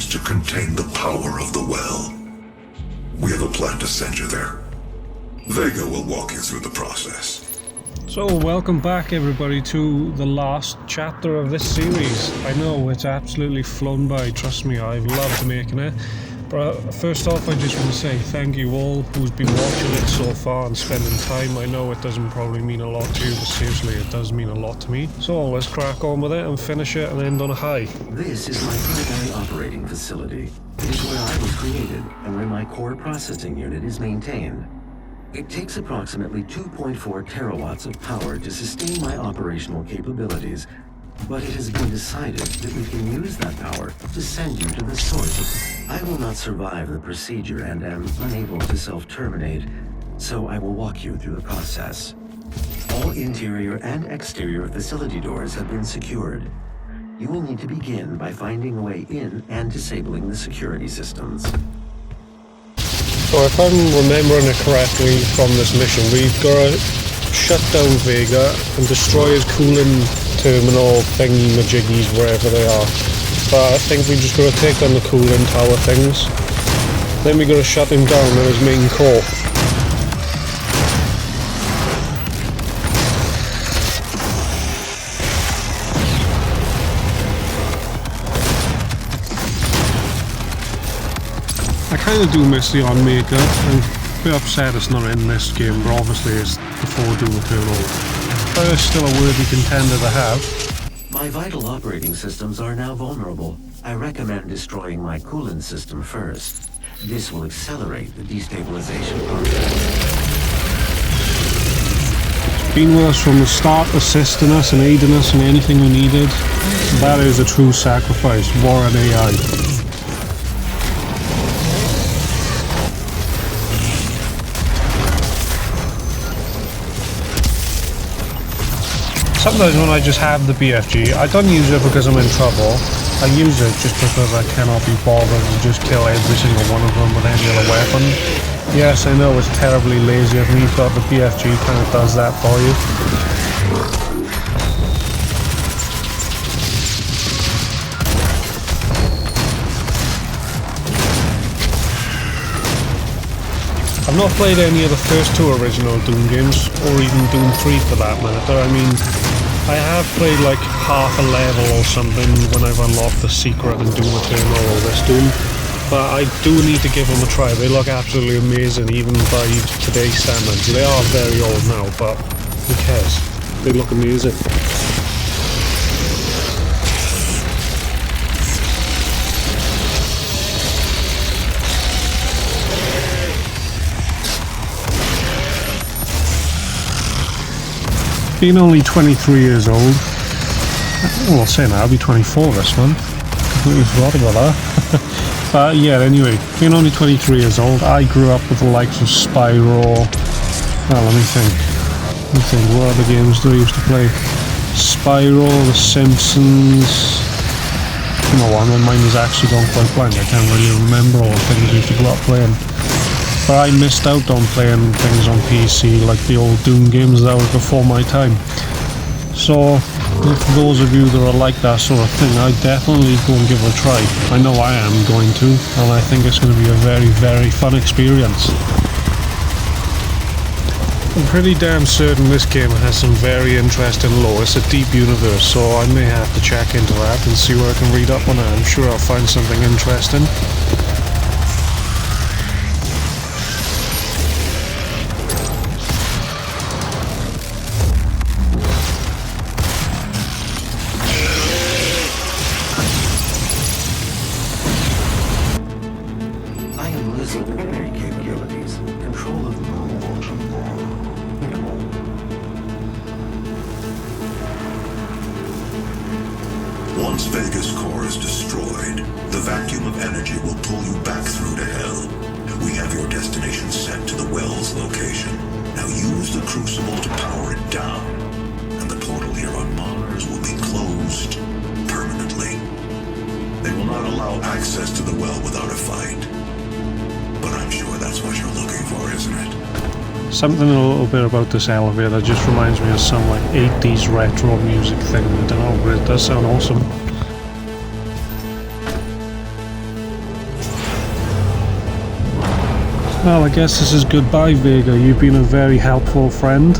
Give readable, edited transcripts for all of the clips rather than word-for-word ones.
to contain the power of the well. We have a plan to send you there. Vega will walk you through the process. So, welcome back everybody to the last chapter of this series. I know it's absolutely flown by, trust me, I've loved making it. But first off, I just want to say thank you all who's been watching it so far and spending time. I know it doesn't probably mean a lot to you, but seriously, it does mean a lot to me. So let's crack on with it and finish it and end on a high. This is my primary operating facility. It is where I was created and where my core processing unit is maintained. It takes approximately 2.4 terawatts of power to sustain my operational capabilities, but it has been decided that we can use that power to send you to the source. I will not survive the procedure and am unable to self-terminate, so I will walk you through the process. All interior and exterior facility doors have been secured. You will need to begin by finding a way in and disabling the security systems. So if I'm remembering it correctly from this mission, we've got to shut down Vega and destroy his cooling terminal thingy-majiggies wherever they are. But I think we just got to take down the cooling tower things. Then we got to shut him down on his main core. I kind of do miss the on-maker. I'm a bit upset it's not in this game, but obviously it's before Doom Eternal. But it's still a worthy contender to have. My vital operating systems are now vulnerable. I recommend destroying my coolant system first. This will accelerate the destabilization process. Been with us from the start, assisting us and aiding us in anything we needed. That is a true sacrifice. War and AI. Sometimes when I just have the BFG, I don't use it because I'm in trouble. I use it just because I cannot be bothered to just kill every single one of them with any other weapon. Yes, I know it's terribly lazy of me, but the BFG kind of does that for you. I've not played any of the first two original Doom games, or even Doom 3 for that matter. I mean, I have played like half a level or something when I've unlocked the secret in Doom Eternal or this Doom, but I do need to give them a try. They look absolutely amazing even by today's standards. They are very old now, but who cares? They look amazing. Being only 23 years old, well, I'll say now, I'll be 24 this one. Completely forgot about that. But yeah, anyway, being only 23 years old, I grew up with the likes of Spyro. Well, let me think, what other games do I used to play? Spyro, The Simpsons. You know what, my mind is actually gone quite blank. I can't really remember all the things I used to grow up playing. But I missed out on playing things on PC like the old Doom games. That was before my time. So, for those of you that are like that sort of thing, I definitely go and give it a try. I know I am going to, and I think it's going to be a very, very fun experience. I'm pretty damn certain this game has some very interesting lore. It's a deep universe, so I may have to check into that and see what I can read up on it. I'm sure I'll find something interesting. Once Vega's core is destroyed, the vacuum of energy will pull you back through to hell. We have your destination set to the well's location. Now use the crucible to power it down, and the portal here on Mars will be closed permanently. They will not allow access to the well without a fight. But I'm sure that's what you're looking for, isn't it? Something a little bit about this elevator just reminds me of some like 80s retro music thing. I don't know, but it does sound awesome. Well, I guess this is goodbye, Vega. You've been a very helpful friend.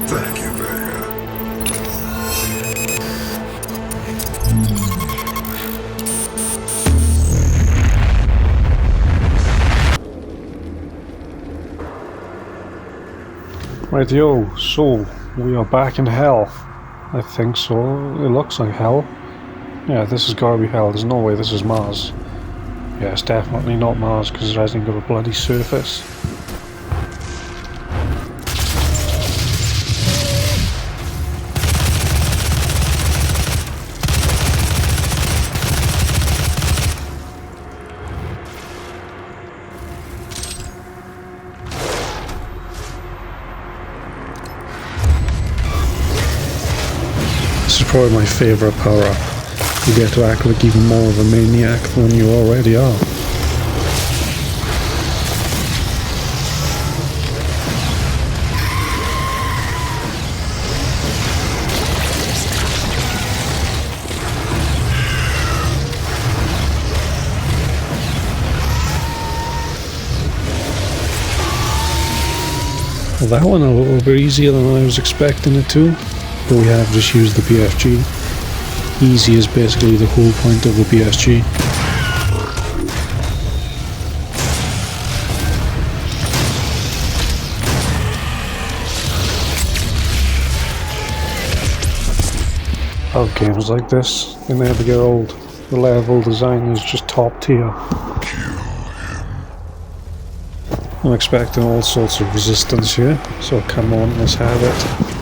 Thank you, Vega. Right, yo, so we are back in hell. I think so. It looks like hell. Yeah, this has got to be hell. There's no way this is Mars. Yeah, it's definitely not Mars because it hasn't got a bloody surface. This is probably my favourite power-up. You get to act like even more of a maniac than you already are. Well, that one a little bit easier than I was expecting it to, but we have just used the BFG. Easy is basically the whole point of the BFG. Oh, games like this, they never get old. The level design is just top tier. I'm expecting all sorts of resistance here, so come on, let's have it.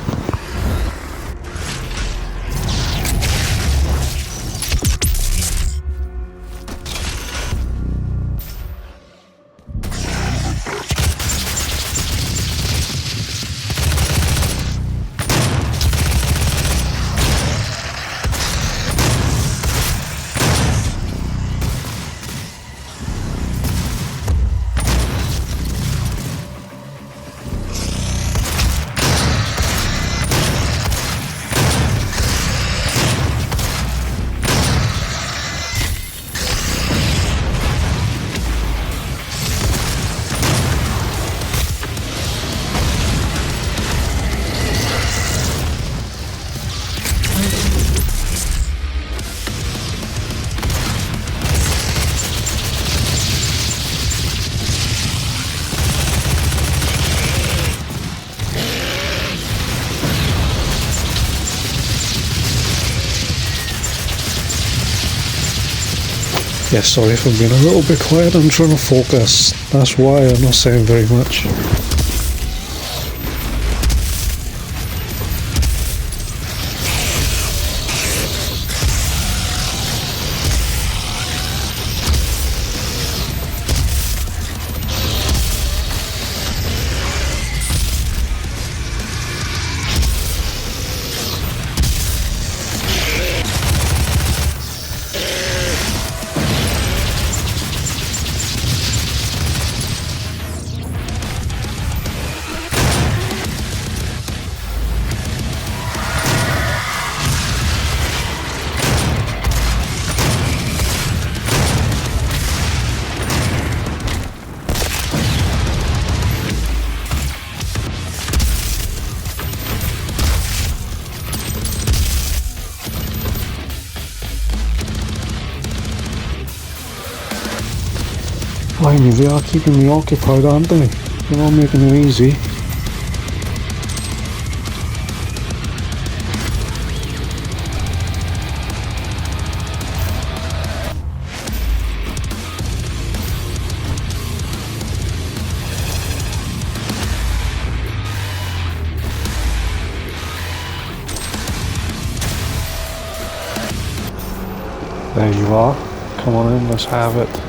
Yeah, sorry if I'm being a little bit quiet, I'm trying to focus. That's why I'm not saying very much. Blimey, they are keeping me occupied, aren't they? They're not making it easy. There you are. Come on in, let's have it.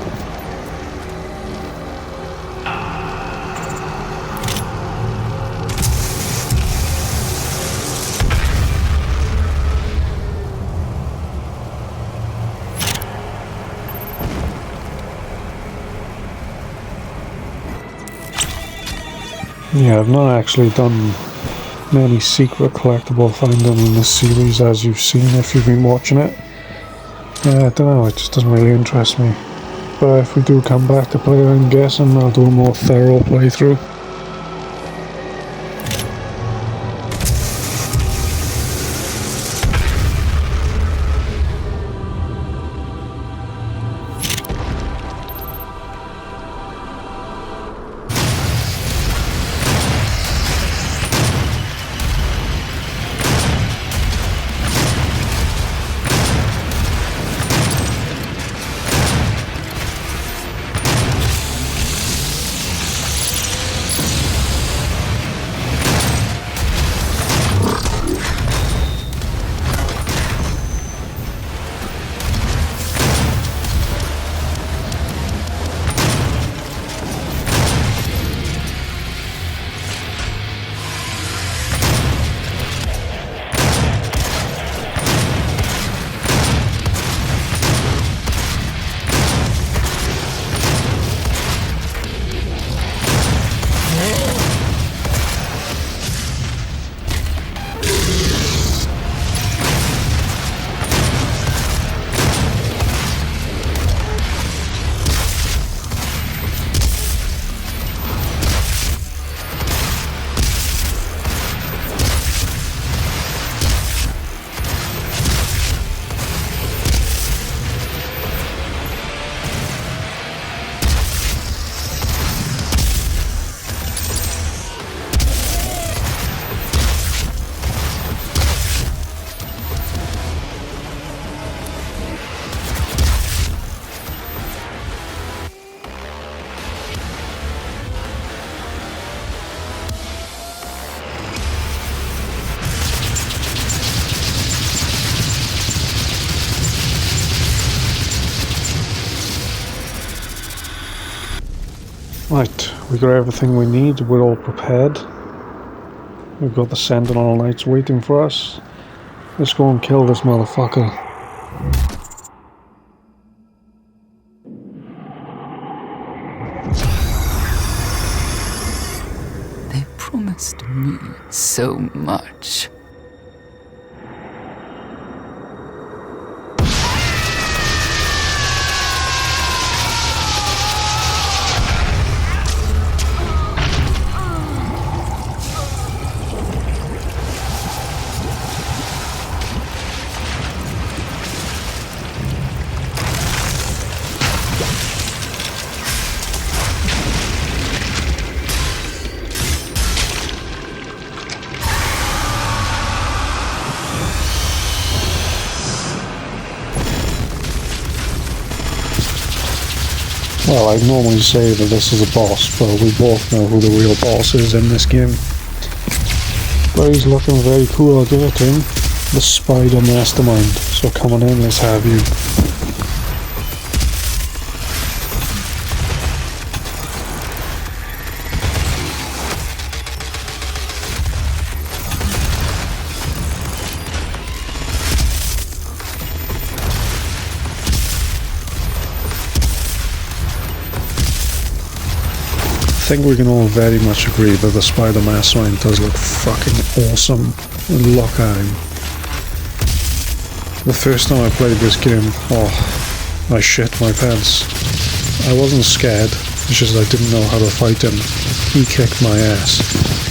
Yeah, I've not actually done many secret collectible finding in this series, as you've seen if you've been watching it. I don't know, it just doesn't really interest me. But if we do come back to play it, I'm guessing I'll do a more thorough playthrough. Right, we got everything we need, we're all prepared. We've got the Sentinel Knights waiting for us. Let's go and kill this motherfucker. They promised me so much. Well, I'd normally say that this is a boss, but we both know who the real boss is in this game. But he's looking very cool, I'll give it to him. The Spider Mastermind. So come on in, let's have you. I think we can all very much agree that the Spider Mastermind does look fucking awesome. And look at him. The first time I played this game, I shit my pants. I wasn't scared, it's just I didn't know how to fight him. He kicked my ass.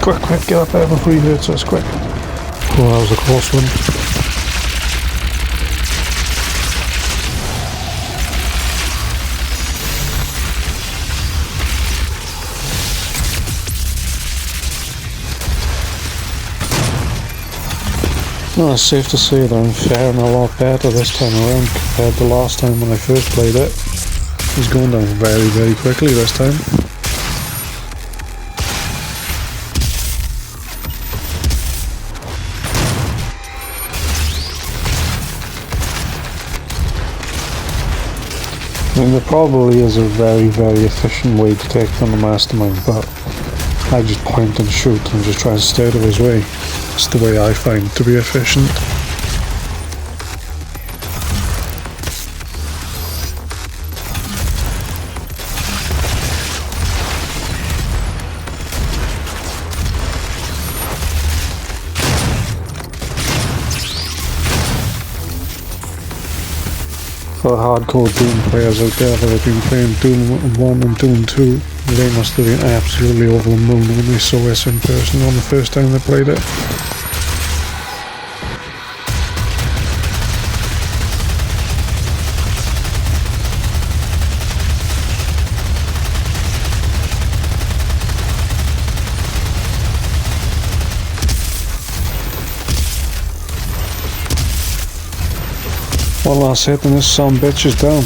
Quick, get up there before he hurts us, quick. Oh, that was a close one. No, it's safe to say that I'm faring a lot better this time around compared to last time when I first played it. It's going down very, very quickly this time. mean, there probably is a very, very efficient way to take down the mastermind, but I just point and shoot and just try to stay out of his way. It's the way I find to be efficient. For the hardcore Doom players out there that have been playing Doom 1 and Doom 2, they must have been absolutely over the moon when they saw this in person on the first time they played it. One last hit and this son bitch is down.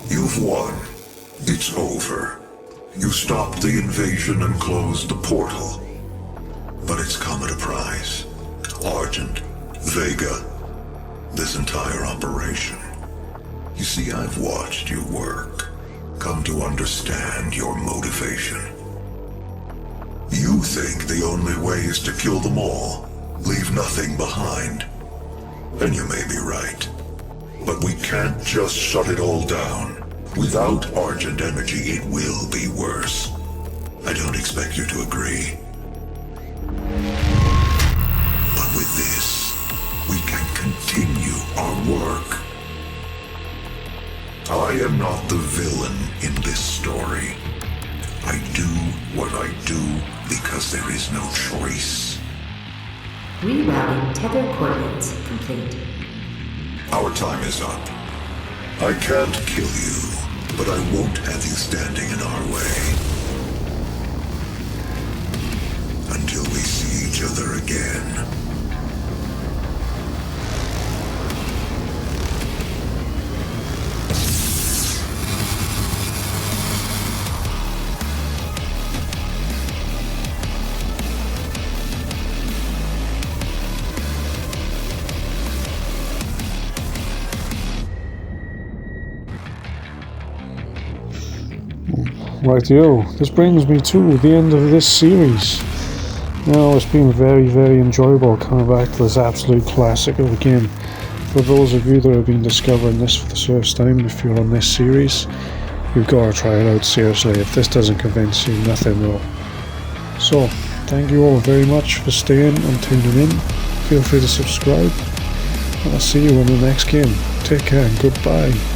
You've won. It's over. You stopped the invasion and closed the portal. But it's come at a price. Argent, Vega, this entire operation. You see, I've watched you work, come to understand your motivation. You think the only way is to kill them all, leave nothing behind. And you may be right. But we can't just shut it all down. Without Argent energy, it will be worse. I don't expect you to agree. But with this, we can continue our work. I am not the villain in this story. I do what I do because there is no choice. Rerouting tether coordinates complete. Our time is up. I can't kill you, but I won't have you standing in our way. Until we see each other again. Rightio, this brings me to the end of this series. Now, it's been very, very enjoyable coming back to this absolute classic of a game. For those of you that have been discovering this for the first time, if you're on this series, you've got to try it out seriously. If this doesn't convince you, nothing will. So, thank you all very much for staying and tuning in. Feel free to subscribe, and I'll see you in the next game. Take care and goodbye.